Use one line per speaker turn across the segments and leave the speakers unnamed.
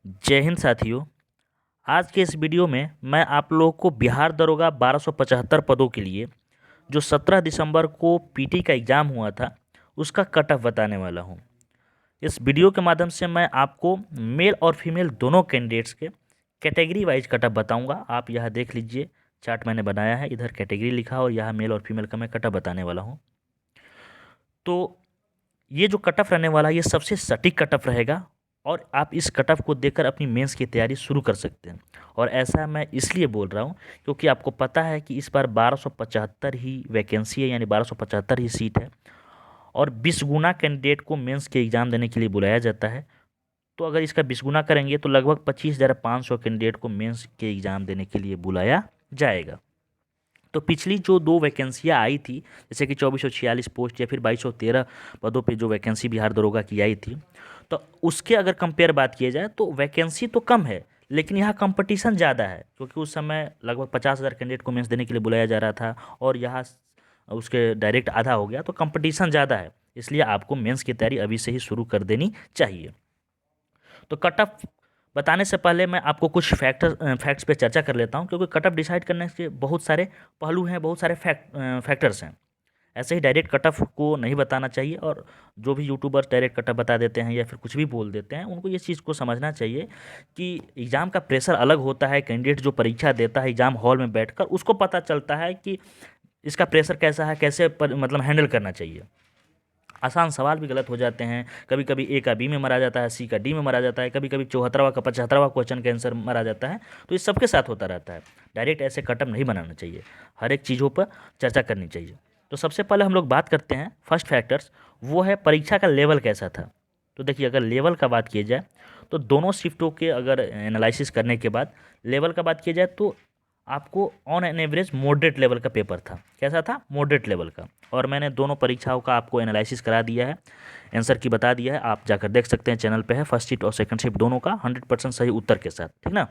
जय हिंद साथियों। आज के इस वीडियो में मैं आप लोगों को बिहार दरोगा 1275 पदों के लिए जो 17 दिसंबर को पीटी का एग्ज़ाम हुआ था उसका कट ऑफ बताने वाला हूं। इस वीडियो के माध्यम से मैं आपको मेल और फीमेल दोनों कैंडिडेट्स के कैटेगरी वाइज कट ऑफ बताऊंगा। आप यह देख लीजिए, चार्ट मैंने बनाया है, इधर कैटेगरी लिखा और यहाँ मेल और फीमेल का मैं कट ऑफ बताने वाला हूँ। तो ये जो कट ऑफ रहने वाला है ये सबसे सटीक कट ऑफ रहेगा और आप इस कट ऑफ को देखकर अपनी मेंस की तैयारी शुरू कर सकते हैं। और ऐसा मैं इसलिए बोल रहा हूँ क्योंकि आपको पता है कि इस बार 1275 ही वैकेंसी है, यानी 1275 ही सीट है और 20 गुना कैंडिडेट को मेंस के एग्ज़ाम देने के लिए बुलाया जाता है। तो अगर इसका 20 गुना करेंगे तो लगभग 25,500 कैंडिडेट को मेंस के एग्ज़ाम देने के लिए बुलाया जाएगा। तो पिछली जो दो वैकेंसियाँ आई थी, जैसे कि 2446 पोस्ट या फिर 2213 पदों पे जो वैकेंसी बिहार दरोगा की आई थी, तो उसके अगर कंपेयर बात किया जाए तो वैकेंसी तो कम है लेकिन यहाँ कंपटीशन ज़्यादा है, क्योंकि उस समय लगभग 50,000 कैंडिडेट को मेंस देने के लिए बुलाया जा रहा था और यहाँ उसके डायरेक्ट आधा हो गया, तो कंपटीशन ज़्यादा है। इसलिए आपको मेंस की तैयारी अभी से ही शुरू कर देनी चाहिए। तो कट ऑफ बताने से पहले मैं आपको कुछ फैक्ट्स पे चर्चा कर लेता हूँ, क्योंकि कट ऑफ डिसाइड करने के बहुत सारे पहलू हैं, बहुत सारे फैक्टर्स हैं। ऐसे ही डायरेक्ट कट ऑफ को नहीं बताना चाहिए और जो भी यूट्यूबर्स डायरेक्ट कट ऑफ बता देते हैं या फिर कुछ भी बोल देते हैं, उनको ये चीज़ को समझना चाहिए कि एग्ज़ाम का प्रेशर अलग होता है। कैंडिडेट जो परीक्षा देता है एग्ज़ाम हॉल में बैठकर, उसको पता चलता है कि इसका प्रेशर कैसा है, कैसे मतलब हैंडल करना चाहिए। आसान सवाल भी गलत हो जाते हैं, कभी कभी ए का बी में मारा जाता है, सी का डी में मारा जाता है, कभी कभी 74वां का 75वां क्वेश्चन का आंसर मारा जाता है। तो ये सबके साथ होता रहता है। डायरेक्ट ऐसे कट ऑफ नहीं बनाना चाहिए, हर एक चीज़ों पर चर्चा करनी चाहिए। तो सबसे पहले हम लोग बात करते हैं फर्स्ट फैक्टर्स, वो है परीक्षा का लेवल कैसा था। तो देखिए, अगर लेवल का बात की जाए तो दोनों शिफ्टों के अगर एनालिसिस करने के बाद लेवल का बात की जाए तो आपको on an average moderate level का पेपर था। कैसा था? मॉडरेट लेवल का। और मैंने दोनों परीक्षाओं का आपको एनालिसिस करा दिया है, आंसर की बता दिया है, आप जाकर देख सकते हैं, चैनल पे है। फर्स्ट शिफ्ट और सेकंड शिफ्ट दोनों का 100% सही उत्तर के साथ, ठीक ना।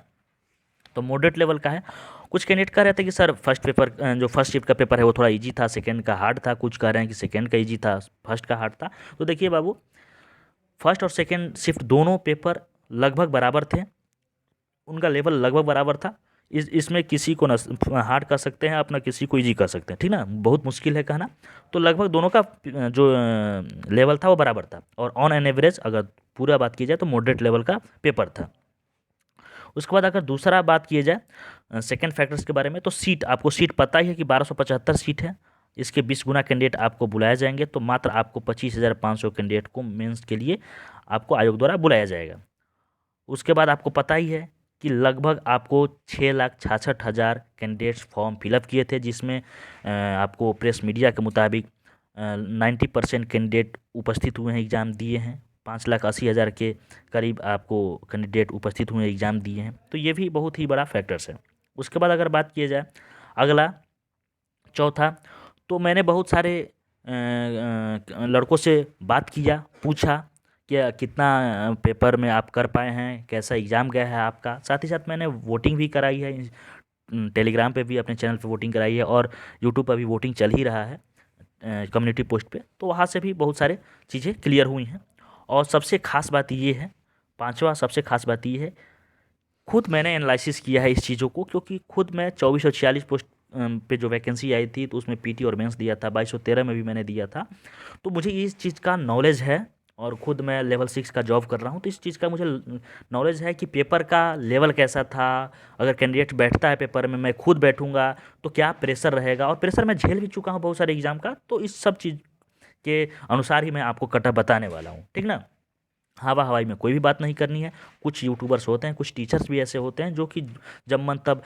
तो मॉडरेट लेवल का है। कुछ कैंडिडेट कह रहे थे कि सर फर्स्ट पेपर जो फर्स्ट शिफ्ट का पेपर है वो थोड़ा इजी था, सेकंड का हार्ड था। कुछ कह रहे हैं कि सेकंड का इजी था, फर्स्ट का हार्ड था। तो देखिए बाबू, फर्स्ट और सेकंड शिफ्ट दोनों पेपर लगभग बराबर थे, उनका लेवल लगभग बराबर था। इसमें किसी को न हार्ड कर सकते हैं अपना, किसी को इजी कर सकते हैं, ठीक ना, बहुत मुश्किल है कहना। तो लगभग दोनों का जो लेवल था वो बराबर था और ऑन एन एवरेज अगर पूरा बात की जाए तो मॉडरेट लेवल का पेपर था। उसके बाद अगर दूसरा बात किया जाए सेकंड फैक्टर्स के बारे में, तो सीट, आपको सीट पता ही है कि 1275 सीट है। इसके 20 गुना कैंडिडेट आपको बुलाए जाएंगे, तो मात्र आपको 25,500 कैंडिडेट को मेंस के लिए आपको आयोग द्वारा बुलाया जाएगा। उसके बाद आपको पता ही है कि लगभग आपको 6,66,000 कैंडिडेट्स फॉर्म फिलअप किए थे, जिसमें आपको प्रेस मीडिया के मुताबिक 90% कैंडिडेट उपस्थित हुए हैं, एग्ज़ाम दिए हैं। 5,80,000 के करीब आपको कैंडिडेट उपस्थित हुए एग्ज़ाम दिए हैं। तो ये भी बहुत ही बड़ा फैक्टर्स है। उसके बाद अगर बात किया जाए अगला चौथा, तो मैंने बहुत सारे लड़कों से बात किया, पूछा कि कितना पेपर में आप कर पाए हैं, कैसा एग्ज़ाम गया है आपका। साथ ही साथ मैंने वोटिंग भी कराई है, टेलीग्राम पे भी अपने चैनल पे वोटिंग कराई है और यूट्यूब पर भी वोटिंग चल ही रहा है कम्युनिटी पोस्ट पे। तो वहाँ से भी बहुत सारे चीज़ें क्लियर हुई हैं। और सबसे ख़ास बात ये है, पांचवा सबसे ख़ास बात ये है, खुद मैंने एनालिसिस किया है इस चीज़ों को, क्योंकि खुद मैं 2446 पोस्ट पे जो वैकेंसी आई थी तो उसमें पीटी और मेंस दिया था, 2213 में भी मैंने दिया था। तो मुझे इस चीज़ का नॉलेज है और खुद मैं लेवल 6 का जॉब कर रहा हूँ, तो इस चीज़ का मुझे नॉलेज है कि पेपर का लेवल कैसा था। अगर कैंडिडेट बैठता है पेपर में, मैं खुद बैठूंगा तो क्या प्रेशर रहेगा, और प्रेशर मैं झेल भी चुका हूँ बहुत सारे एग्जाम का। तो इस सब चीज़ के अनुसार ही मैं आपको कटा बताने वाला हूँ, ठीक ना। हवा हवाई में कोई भी बात नहीं करनी है। कुछ यूट्यूबर्स होते हैं, कुछ टीचर्स भी ऐसे होते हैं जो कि जब मन तब,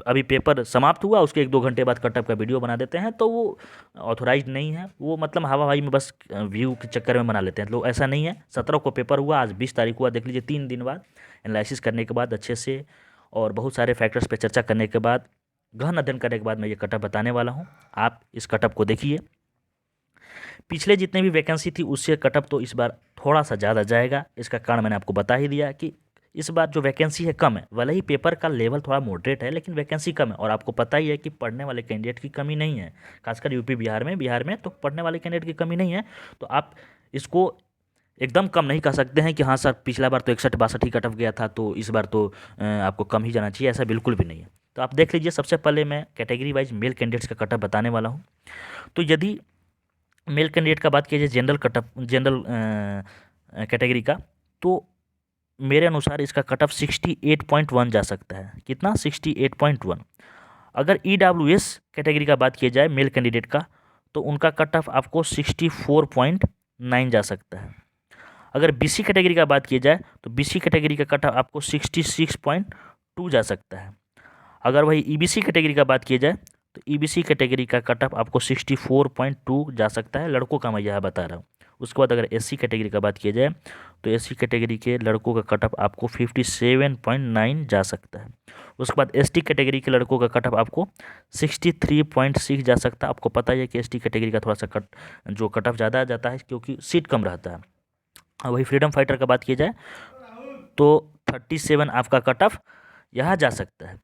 अभी पेपर समाप्त हुआ उसके 1-2 घंटे बाद कटअप का वीडियो बना देते हैं, तो वो ऑथोराइज नहीं है। वो मतलब हवा हवाई में बस व्यू के चक्कर में बना लेते हैं। तो ऐसा नहीं है। 17 को पेपर हुआ, आज 20 तारीख हुआ, देख लीजिए 3 दिन बाद एनालिसिस करने के बाद अच्छे से और बहुत सारे फैक्टर्स पे चर्चा करने के बाद, गहन अध्ययन करने के बाद मैं ये कटअप बताने वाला हूँ। आप इस कटअप को देखिए। पिछले जितने भी वैकेंसी थी उससे कटअप तो इस बार थोड़ा सा ज़्यादा जाएगा। इसका कारण मैंने आपको बता ही दिया कि इस बार जो वैकेंसी है कम है। भले ही पेपर का लेवल थोड़ा मॉडरेट है लेकिन वैकेंसी कम है। और आपको पता ही है कि पढ़ने वाले कैंडिडेट की कमी नहीं है, खासकर यूपी बिहार में तो पढ़ने वाले कैंडिडेट की कमी नहीं है। तो आप इसको एकदम कम नहीं कह सकते हैं कि हाँ सर पिछला बार तो 61-62 ही कट ऑफ गया था तो इस बार तो आपको कम ही जाना चाहिए, ऐसा बिल्कुल भी नहीं है। तो आप देख लीजिए, सबसे पहले मैं कैटेगरी वाइज मेल कैंडिडेट्स का कट ऑफ बताने वाला हूँ। तो यदि मेल कैंडिडेट का बात किया जाए general cut off, general category का, तो मेरे अनुसार इसका कट ऑफ 68.1 जा सकता है। कितना? 68.1। अगर EWS कैटेगरी का बात किया जाए मेल कैंडिडेट का, तो उनका कट ऑफ आपको 64.9 जा सकता है। अगर BC कैटेगरी का बात किया जाए तो BC कैटेगरी का कट ऑफ आपको 66.2 जा सकता है। अगर वही EBC कैटेगरी का बात किया जाए तो EBC कैटेगरी का कट ऑफ आपको 64.2 जा सकता है, लड़कों का मैं यह बता रहा हूँ। उसके बाद अगर SC कैटेगरी का बात किया जाए तो SC कैटेगरी के लड़कों का कट ऑफ आपको 57.9 जा सकता है। उसके बाद ST कैटेगरी के लड़कों का कट ऑफ आपको 63.6 जा सकता है। आपको पता ही है कि ST कैटेगरी का थोड़ा सा कट ऑफ ज़्यादा जाता है क्योंकि सीट कम रहता है। वही फ्रीडम फाइटर का बात की जाए तो 37 आपका कट ऑफ यहाँ जा सकता है।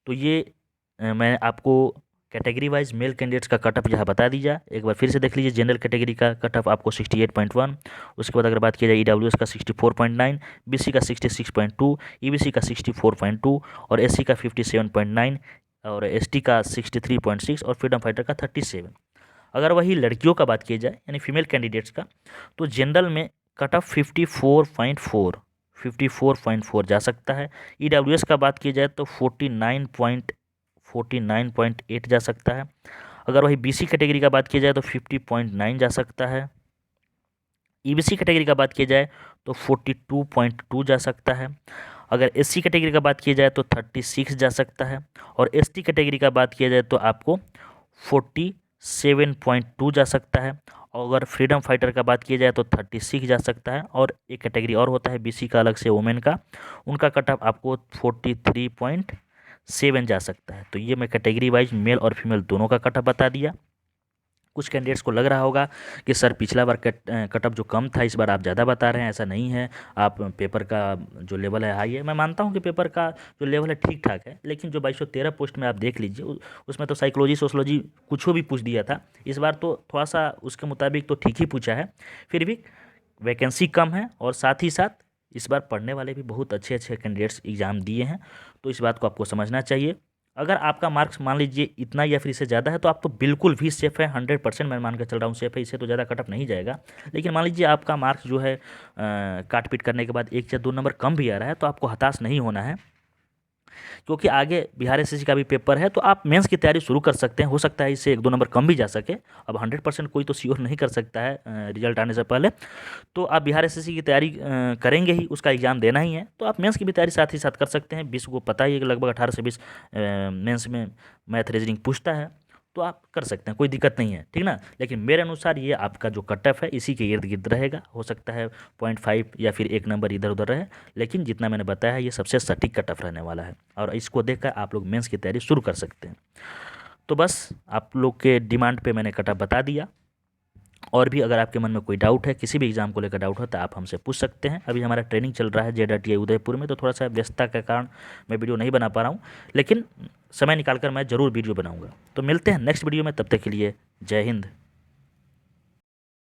तो ये मैं आपको कैटेगरी वाइज मेल कैंडिडेट्स का कट ऑफ यहाँ बता दीजिए। एक बार फिर से देख लीजिए, जनरल कैटेगरी का कट ऑफ आपको 68.1। उसके बाद अगर बात की जाए EWS का 64.9, BC का 66.2, EBC का 64.2 और SC का 57.9 और ST का 63.6 और फ्रीडम फाइटर का 37। अगर वही लड़कियों का बात की जाए यानी फीमेल कैंडिडेट्स का, तो जनरल में कट ऑफ 54.4 जा सकता है। EWS का बात की जाए तो 49.8 जा सकता है। अगर वही BC कैटेगरी का बात की जाए तो 50.9 जा सकता है। EBC कैटेगरी का बात की जाए तो 42.2 जा सकता है। अगर SC कैटेगरी का बात की जाए तो 36 जा सकता है और ST कैटेगरी का बात किया जाए तो आपको 47.2 जा सकता है। और अगर फ्रीडम फाइटर का बात किया जाए तो 36 जा सकता है। और एक कैटेगरी और होता है BC का अलग से, वुमेन का, उनका कट ऑफ आपको 43.7 जा सकता है। तो ये मैं कैटेगरी वाइज मेल और फीमेल दोनों का कट ऑफ बता दिया। कुछ कैंडिडेट्स को लग रहा होगा कि सर पिछला बार कट ऑफ जो कम था इस बार आप ज़्यादा बता रहे हैं, ऐसा नहीं है, आप पेपर का जो लेवल है हाई है। मैं मानता हूं कि पेपर का जो लेवल है ठीक ठाक है, लेकिन जो 2213 पोस्ट में आप देख लीजिए उसमें तो साइकोलॉजी सोशलॉजी कुछ भी पूछ दिया था। इस बार तो थोड़ा सा उसके मुताबिक तो ठीक ही पूछा है, फिर भी वैकेंसी कम है और साथ ही साथ इस बार पढ़ने वाले भी बहुत अच्छे अच्छे कैंडिडेट्स एग्ज़ाम दिए हैं। तो इस बात को आपको समझना चाहिए। अगर आपका मार्क्स मान लीजिए इतना या फिर इससे ज़्यादा है तो आप तो बिल्कुल भी सेफ़ है, 100% मैं मान कर चल रहा हूँ सेफ़ है, इससे तो ज़्यादा कट ऑफ नहीं जाएगा। लेकिन मान लीजिए आपका मार्क्स जो है काट पीट करने के बाद 1 या 2 नंबर कम भी आ रहा है तो आपको हताश नहीं होना है, क्योंकि आगे बिहार SSC का भी पेपर है। तो आप मेंस की तैयारी शुरू कर सकते हैं, हो सकता है इससे 1-2 नंबर कम भी जा सके। अब 100% कोई तो श्योर नहीं कर सकता है रिजल्ट आने से पहले। तो आप बिहार SSC की तैयारी करेंगे ही, उसका एग्ज़ाम देना ही है, तो आप मेंस की भी तैयारी साथ ही साथ कर सकते हैं। 20 को पता ही है कि लगभग 18 से 20 मेंस में मैथ रीजनिंग पूछता है, तो आप कर सकते हैं, कोई दिक्कत नहीं है, ठीक ना। लेकिन मेरे अनुसार ये आपका जो कट ऑफ है इसी के इर्द गिर्द रहेगा। हो सकता है 0.5 या फिर 1 नंबर इधर उधर रहे, लेकिन जितना मैंने बताया है ये सबसे सटीक कट ऑफ रहने वाला है और इसको देखकर आप लोग मेंस की तैयारी शुरू कर सकते हैं। तो बस आप लोग के डिमांड पे मैंने कट ऑफ बता दिया। और भी अगर आपके मन में कोई डाउट है, किसी भी एग्ज़ाम को लेकर डाउट हो तो आप हमसे पूछ सकते हैं। अभी हमारा ट्रेनिंग चल रहा है JTI उदयपुर में, तो थोड़ा सा व्यस्तता के कारण मैं वीडियो नहीं बना पा रहा हूँ, लेकिन समय निकाल कर मैं ज़रूर वीडियो बनाऊँगा। तो मिलते हैं नेक्स्ट वीडियो में, तब तक के लिए जय हिंद।